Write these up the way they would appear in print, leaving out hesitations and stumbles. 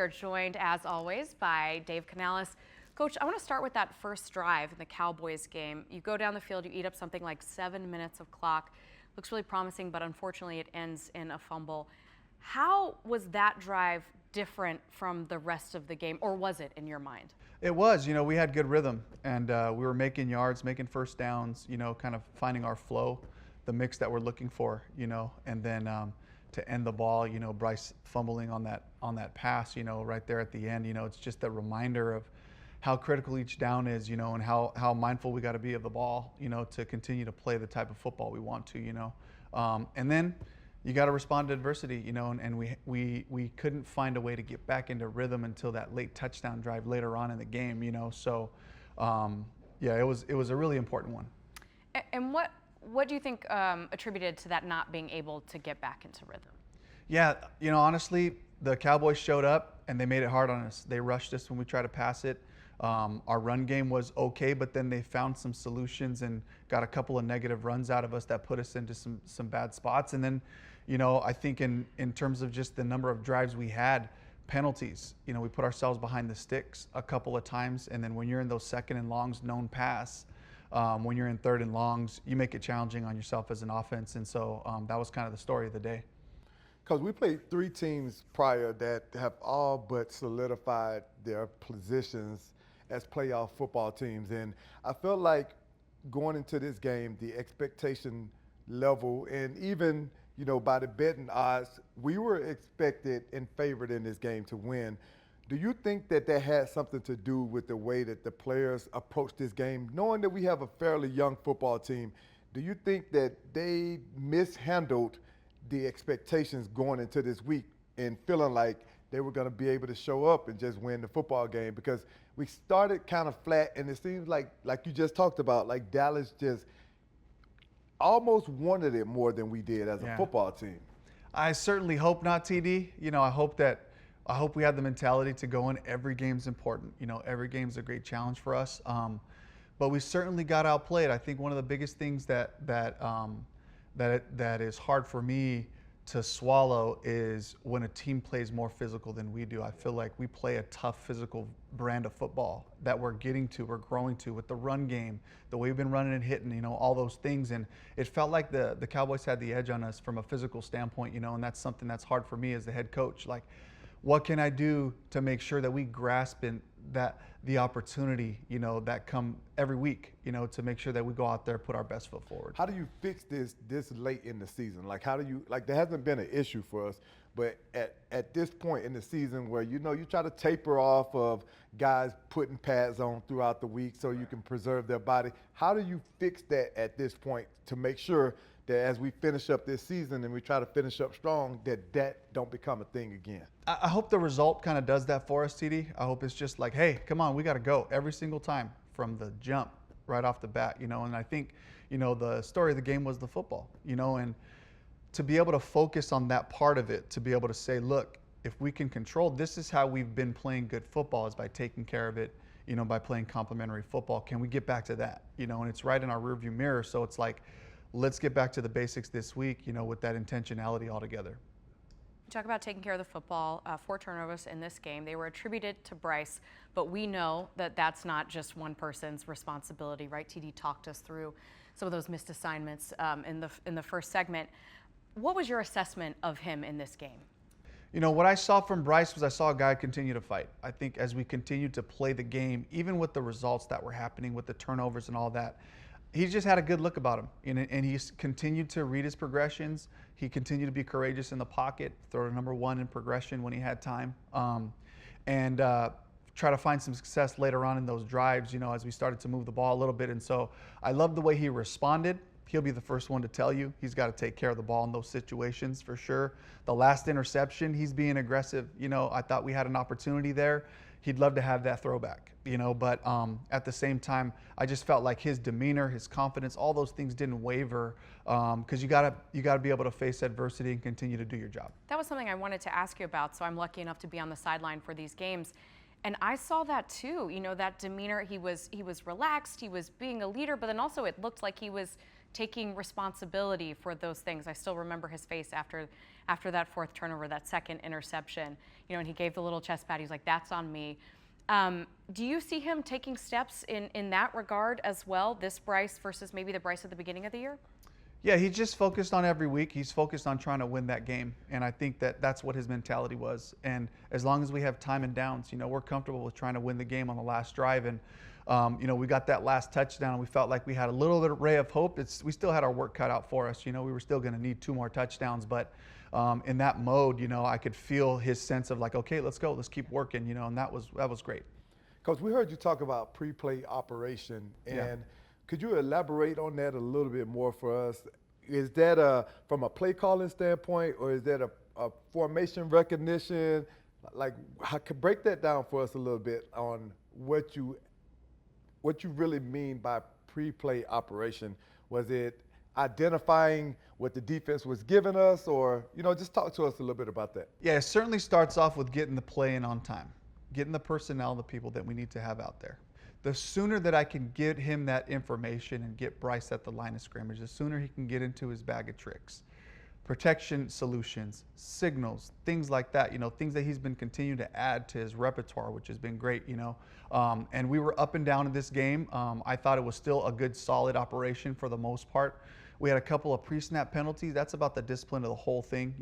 We are joined, as always, by Dave Canales. Coach, I want to start with that first drive in the Cowboys game. You go down the field, you eat up something like 7 minutes of clock. Looks really promising, but unfortunately it ends in a fumble. How was that drive different from the rest of the game, or was it in your mind? It was. We had good rhythm, and we were making yards, making first downs, kind of finding our flow, the mix that we're looking for, and then to end the ball, Bryce fumbling on that pass, right there at the end, it's just a reminder of how critical each down is, and how mindful we got to be of the ball, to continue to play the type of football we want to, and then you got to respond to adversity, and we couldn't find a way to get back into rhythm until that late touchdown drive later on in the game, so yeah, it was a really important one. And what do you think attributed to that not being able to get back into rhythm? Yeah, honestly, the Cowboys showed up and they made it hard on us. They rushed us when we tried to pass it. Our run game was okay, but then they found some solutions and got a couple of negative runs out of us that put us into some bad spots. And then, I think in terms of just the number of drives we had, penalties, we put ourselves behind the sticks a couple of times. And then when you're in those second and longs, known pass, when you're in third and longs, you make it challenging on yourself as an offense. And so that was kind of the story of the day. Because we played 3 teams prior that have all but solidified their positions as playoff football teams. And I felt like going into this game, the expectation level, and even, by the betting odds, we were expected and favored in this game to win. Do you think that had something to do with the way that the players approach this game? Knowing that we have a fairly young football team, do you think that they mishandled the expectations going into this week and feeling like they were going to be able to show up and just win the football game? Because we started kind of flat, and it seems like you just talked about, like Dallas just almost wanted it more than we did as a football team. I certainly hope not, TD. I hope we have the mentality to go in. Every game's important. Every game's a great challenge for us. But we certainly got outplayed. I think one of the biggest things that is hard for me to swallow is when a team plays more physical than we do. I feel like we play a tough physical brand of football that we're growing to with the run game, the way we've been running and hitting, all those things. And it felt like the Cowboys had the edge on us from a physical standpoint, and that's something that's hard for me as the head coach. Like, what can I do to make sure that we grasp the opportunity, that come every week, to make sure that we go out there, put our best foot forward. How do you fix this late in the season? Like, there hasn't been an issue for us, but at this point in the season where, you try to taper off of guys putting pads on throughout the week so you can preserve their body. How do you fix that at this point to make sure that as we finish up this season and we try to finish up strong, that don't become a thing again? I hope the result kind of does that for us, TD. I hope it's just like, hey, come on, we got to go every single time from the jump right off the bat, and I think, the story of the game was the football, and to be able to focus on that part of it, to be able to say, look, if we can control, this is how we've been playing good football, is by taking care of it, by playing complementary football. Can we get back to that? And it's right in our rearview mirror. So it's like, let's get back to the basics this week, with that intentionality altogether. You talk about taking care of the football, 4 turnovers in this game. They were attributed to Bryce, but we know that that's not just one person's responsibility, right? TD talked us through some of those missed assignments in the first segment. What was your assessment of him in this game? What I saw from Bryce was I saw a guy continue to fight. I think as we continued to play the game, even with the results that were happening with the turnovers and all that, he just had a good look about him, and he continued to read his progressions. He continued to be courageous in the pocket, throw to number 1 in progression when he had time, and try to find some success later on in those drives, as we started to move the ball a little bit. And so I love the way he responded. He'll be the first one to tell you he's got to take care of the ball in those situations for sure. The last interception, he's being aggressive. I thought we had an opportunity there. He'd love to have that throwback, but at the same time, I just felt like his demeanor, his confidence, all those things didn't waver, because you gotta be able to face adversity and continue to do your job. That was something I wanted to ask you about. So I'm lucky enough to be on the sideline for these games, and I saw that too. That demeanor. He was relaxed. He was being a leader, but then also it looked like he was taking responsibility for those things. I still remember his face after that fourth turnover, that second interception, and he gave the little chest pat. He's like, that's on me. Do you see him taking steps in that regard as well, this Bryce versus maybe the Bryce at the beginning of the year? Yeah, he's just focused on every week. He's focused on trying to win that game. And I think that's what his mentality was. And as long as we have time and downs, we're comfortable with trying to win the game on the last drive. And, we got that last touchdown. We felt like we had a little bit of ray of hope. We still had our work cut out for us. We were still going to need 2 more touchdowns. But in that mode, I could feel his sense of like, okay, let's go. Let's keep working, and that was great. Coach, we heard you talk about pre-play operation. And could you elaborate on that a little bit more for us? Is that from a play calling standpoint, or is that a formation recognition? Like, break that down for us a little bit on what you really mean by pre-play operation. Was it identifying what the defense was giving us, or just talk to us a little bit about that? Yeah, it certainly starts off with getting the play in on time, getting the personnel, the people that we need to have out there. The sooner that I can get him that information and get Bryce at the line of scrimmage, the sooner he can get into his bag of tricks. Protection solutions, signals, things like that, things that he's been continuing to add to his repertoire, which has been great, and we were up and down in this game. I thought it was still a good, solid operation for the most part. We had a couple of pre-snap penalties. That's about the discipline of the whole thing.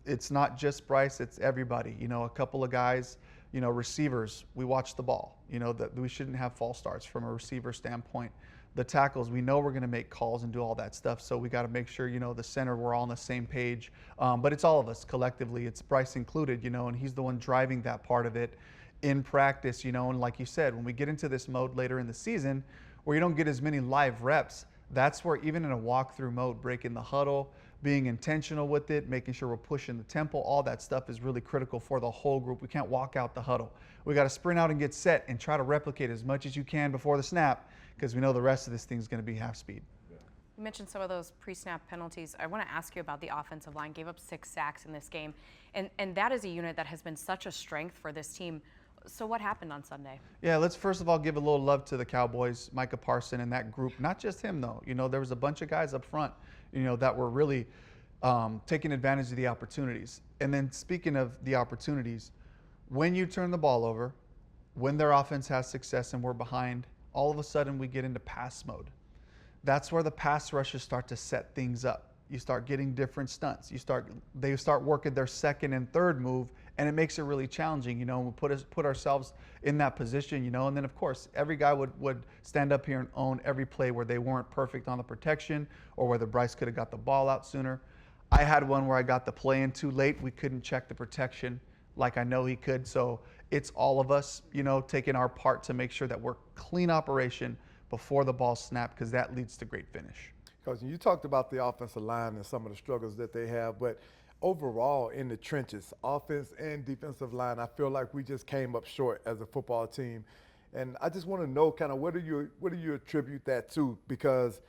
It's not just Bryce, it's everybody. A couple of guys, receivers, we watch the ball. That we shouldn't have false starts from a receiver standpoint. The tackles, we know we're going to make calls and do all that stuff, so we got to make sure, the center, we're all on the same page. But it's all of us collectively. It's Bryce included, and he's the one driving that part of it in practice, and like you said, when we get into this mode later in the season where you don't get as many live reps, that's where even in a walkthrough mode, breaking the huddle, being intentional with it, making sure we're pushing the tempo, all that stuff is really critical for the whole group. We can't walk out the huddle. We got to sprint out and get set and try to replicate as much as you can before the snap, because we know the rest of this thing's going to be half speed. You mentioned some of those pre-snap penalties. I want to ask you about the offensive line. Gave up 6 sacks in this game, and that is a unit that has been such a strength for this team. So what happened on Sunday? Yeah, let's first of all give a little love to the Cowboys, Micah Parson and that group. Not just him, though. There was a bunch of guys up front, that were really taking advantage of the opportunities. And then speaking of the opportunities, when you turn the ball over, when their offense has success and we're behind, all of a sudden we get into pass mode. That's where the pass rushes start to set things up. You start getting different stunts. They start working their second and third move, and it makes it really challenging. We put ourselves in that position. And then of course every guy would stand up here and own every play where they weren't perfect on the protection or whether Bryce could have got the ball out sooner. I had one where I got the play in too late. We couldn't check the protection like I know he could. So it's all of us, taking our part to make sure that we're clean operation before the ball snapped, because that leads to great finish. Coach, you talked about the offensive line and some of the struggles that they have, but overall in the trenches, offense and defensive line, I feel like we just came up short as a football team. And I just want to know kind of what do you attribute that to? Because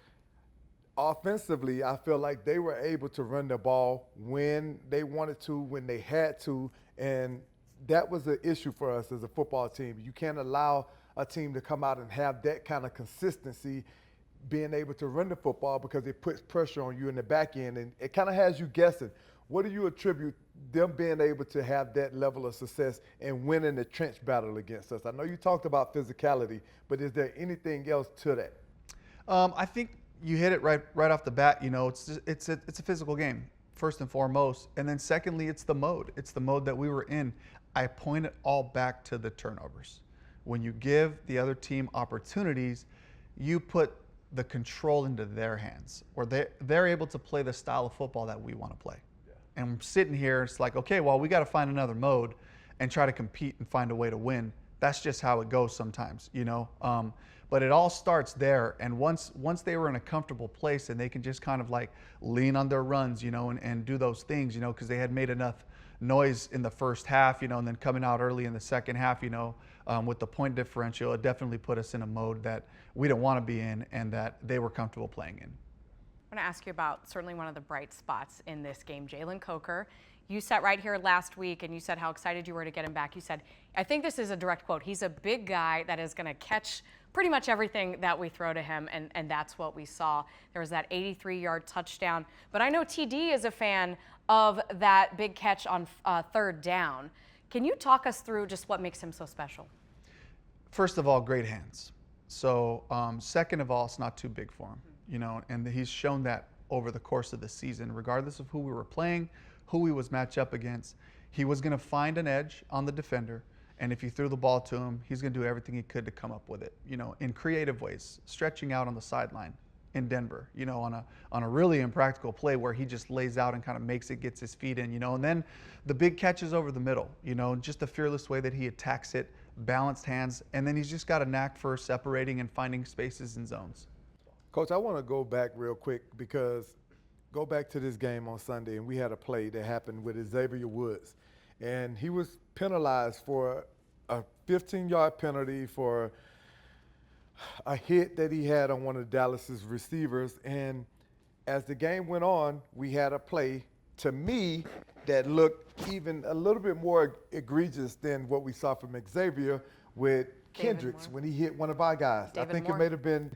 offensively, I feel like they were able to run the ball when they wanted to, when they had to, and that was an issue for us as a football team. You can't allow a team to come out and have that kind of consistency being able to run the football, because it puts pressure on you in the back end, and it kind of has you guessing. What do you attribute them being able to have that level of success and winning the trench battle against us? I know you talked about physicality, but is there anything else to that? I think you hit it right off the bat. It's a physical game first and foremost, and then secondly, it's the mode. It's the mode that we were in. I point it all back to the turnovers. When you give the other team opportunities, you put the control into their hands, or they're able to play the style of football that we want to play. Yeah. And I'm sitting here, it's like, okay, well, we got to find another mode and try to compete and find a way to win. That's just how it goes sometimes, But it all starts there, and once they were in a comfortable place and they can just kind of like lean on their runs, and do those things, because they had made enough noise in the first half, and then coming out early in the second half, with the point differential, it definitely put us in a mode that we don't want to be in and that they were comfortable playing in. I want to ask you about certainly one of the bright spots in this game, Jaylen Coker. You sat right here last week and you said how excited you were to get him back. You said, I think this is a direct quote, he's a big guy that is going to catch pretty much everything that we throw to him, and that's what we saw. There was that 83-yard touchdown. But I know TD is a fan of that big catch on third down. Can you talk us through just what makes him so special? First of all, great hands. So second of all, it's not too big for him, you know, and he's shown that over the course of the season, regardless of who we were playing, who he was matched up against. He was going to find an edge on the defender, and if you threw the ball to him, he's going to do everything he could to come up with it, you know, in creative ways, stretching out on the sideline in Denver, you know, on a really impractical play where he just lays out and kind of makes it, gets his feet in, you know, and then the big catches over the middle, you know, just the fearless way that he attacks it, balanced hands, and then he's just got a knack for separating and finding spaces and zones. Coach, I want to go back real quick because go back to this game on Sunday, and we had a play that happened with Xavier Woods, and he was penalized for a 15-yard penalty for a hit that he had on one of Dallas's receivers. And as the game went on, we had a play, to me, that looked even a little bit more egregious than what we saw from Xavier with Kendricks when he hit one of our guys. I think it may have been,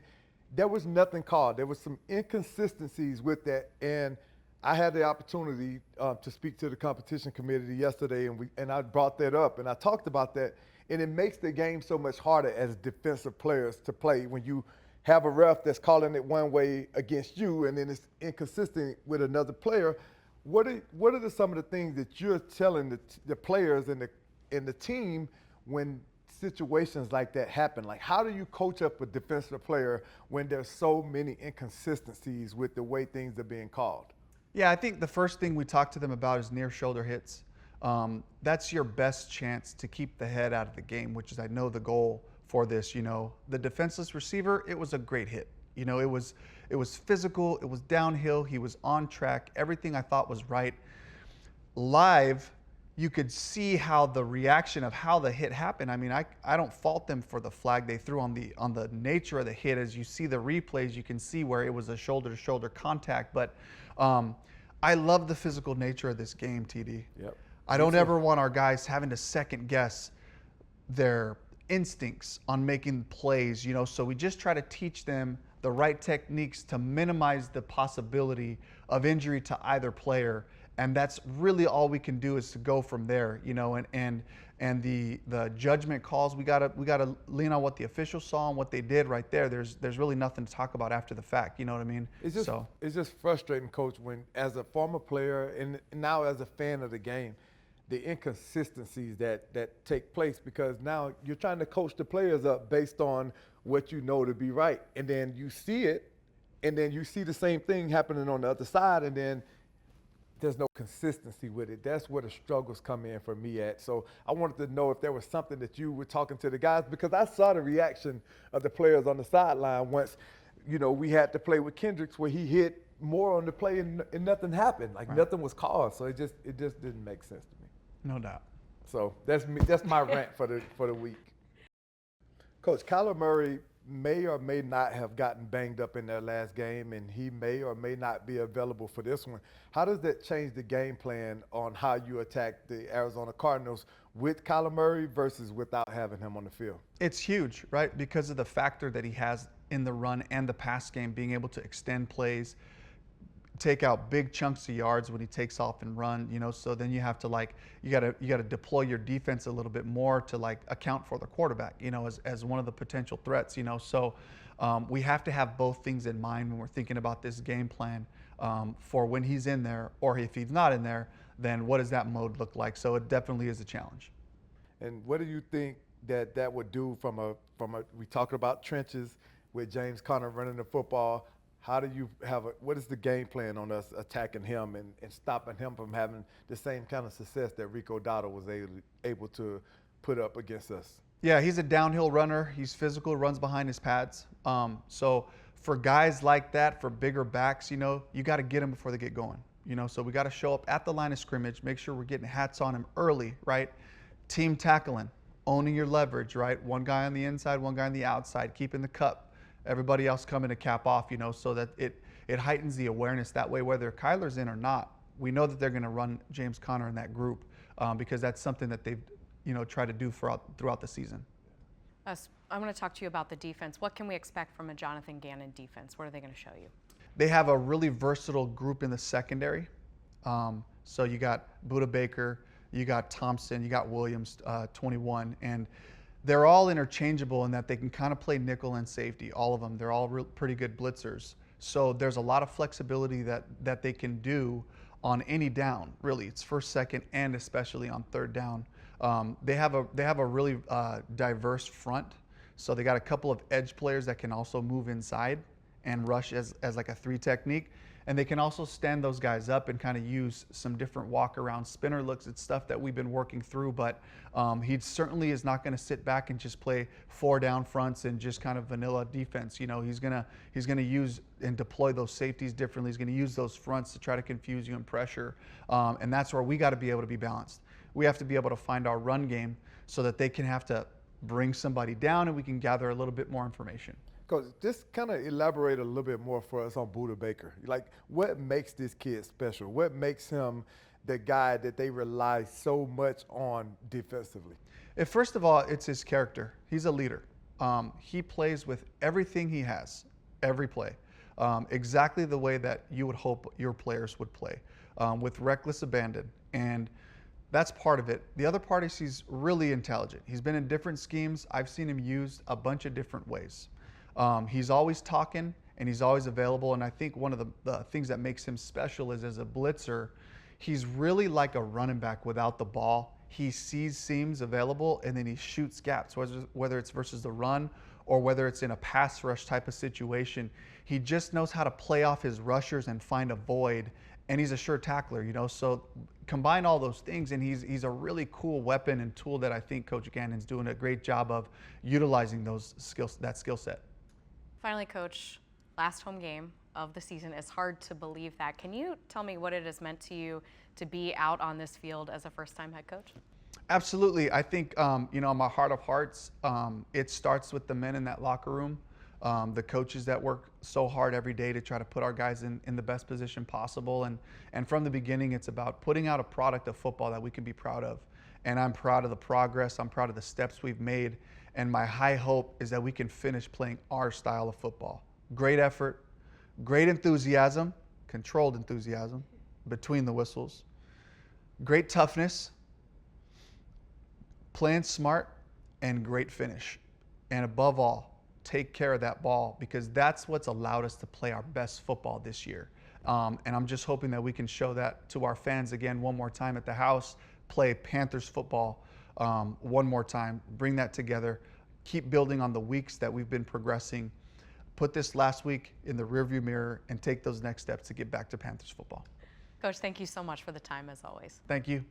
there was nothing called. There was some inconsistencies with that. And I had the opportunity to speak to the competition committee yesterday, and I brought that up, and I talked about that. And it makes the game so much harder as defensive players to play when you have a ref that's calling it one way against you, and then it's inconsistent with another player. What are some of the things that you're telling the players and the team when situations like that happen? Like, how do you coach up a defensive player when there's so many inconsistencies with the way things are being called? Yeah, I think the first thing we talk to them about is near shoulder hits. That's your best chance to keep the head out of the game, which is, I know, the goal for this. You know, the defenseless receiver, it was a great hit. You know, it was physical, it was downhill, he was on track, everything I thought was right. Live, you could see how the reaction of how the hit happened. I mean, I don't fault them for the flag they threw on the nature of the hit. As you see the replays, you can see where it was a shoulder-to-shoulder contact. But I love the physical nature of this game, TD. Yep. I don't ever want our guys having to second guess their instincts on making plays, you know, so we just try to teach them the right techniques to minimize the possibility of injury to either player. And that's really all we can do is to go from there, you know, and the judgment calls, we gotta lean on what the officials saw and what they did right there. There's really nothing to talk about after the fact, you know what I mean? It's just frustrating, Coach, when as a former player and now as a fan of the game, the inconsistencies that take place, because now you're trying to coach the players up based on what you know to be right. And then you see it, and then you see the same thing happening on the other side, and then there's no consistency with it. That's where the struggles come in for me at. So I wanted to know if there was something that you were talking to the guys, because I saw the reaction of the players on the sideline once, you know, we had to play with Kendricks where he hit more on the play and nothing happened. Like nothing was called. So it just didn't make sense to me. No doubt. So that's me. That's my rant for the week. Coach, Kyler Murray may or may not have gotten banged up in their last game, and he may or may not be available for this one. How does that change the game plan on how you attack the Arizona Cardinals with Kyler Murray versus without having him on the field? It's huge, right? Because of the factor that he has in the run and the pass game, being able to extend plays, take out big chunks of yards when he takes off and run, you know, so then you have to you gotta deploy your defense a little bit more to account for the quarterback, you know, as one of the potential threats, you know. So we have to have both things in mind when we're thinking about this game plan for when he's in there, or if he's not in there, then what does that mode look like? So it definitely is a challenge. And what do you think that would do from a we talked about trenches with James Conner running the football? How do you what is the game plan on us attacking him and stopping him from having the same kind of success that Rico Dowdle was able to put up against us? Yeah, he's a downhill runner. He's physical, runs behind his pads. So for guys like that, for bigger backs, you know, you got to get them before they get going. You know, so we got to show up at the line of scrimmage, make sure we're getting hats on him early, right? Team tackling, owning your leverage, right? One guy on the inside, one guy on the outside, keeping the cup. Everybody else coming to cap off, you know, so that it heightens the awareness that way, whether Kyler's in or not. We know that they're going to run James Conner in that group because that's something that they've, you know, tried to do throughout the season. I'm going to talk to you about the defense. What can we expect from a Jonathan Gannon defense? What are they going to show you? They have a really versatile group in the secondary. So you got Buda Baker, you got Thompson, you got Williams, 21, and they're all interchangeable in that they can kind of play nickel and safety, all of them. They're all pretty good blitzers. So there's a lot of flexibility that they can do on any down, really. It's first, second, and especially on third down. They have a really diverse front. So they got a couple of edge players that can also move inside and rush as like a 3 technique. And they can also stand those guys up and kind of use some different walk around spinner looks. It's stuff that we've been working through, but he certainly is not going to sit back and just play 4 down fronts and just kind of vanilla defense. You know, he's gonna use and deploy those safeties differently. He's going to use those fronts to try to confuse you and pressure. And that's where we got to be able to be balanced. We have to be able to find our run game so that they can have to bring somebody down and we can gather a little bit more information. Coach, just kind of elaborate a little bit more for us on Buda Baker. Like, what makes this kid special? What makes him the guy that they rely so much on defensively? First of all, it's his character. He's a leader. He plays with everything he has, every play, exactly the way that you would hope your players would play, with reckless abandon. And that's part of it. The other part is he's really intelligent. He's been in different schemes. I've seen him used a bunch of different ways. He's always talking and he's always available. And I think one of the things that makes him special is as a blitzer, he's really like a running back without the ball. He sees seams available and then he shoots gaps, whether it's versus the run or whether it's in a pass rush type of situation. He just knows how to play off his rushers and find a void. And he's a sure tackler, you know. So combine all those things, and he's a really cool weapon and tool that I think Coach Gannon's doing a great job of utilizing that skill set. Finally, Coach, last home game of the season. It's hard to believe that. Can you tell me what it has meant to you to be out on this field as a first-time head coach? Absolutely. I think, you know, in my heart of hearts, it starts with the men in that locker room, the coaches that work so hard every day to try to put our guys in the best position possible. And from the beginning, it's about putting out a product of football that we can be proud of. And I'm proud of the progress. I'm proud of the steps we've made. And my high hope is that we can finish playing our style of football. Great effort, great enthusiasm, controlled enthusiasm between the whistles, great toughness, playing smart, and great finish. And above all, take care of that ball, because that's what's allowed us to play our best football this year. And I'm just hoping that we can show that to our fans again one more time at the house, play Panthers football one more time, bring that together, keep building on the weeks that we've been progressing, put this last week in the rearview mirror, and take those next steps to get back to Panthers football. Coach, thank you so much for the time as always. Thank you.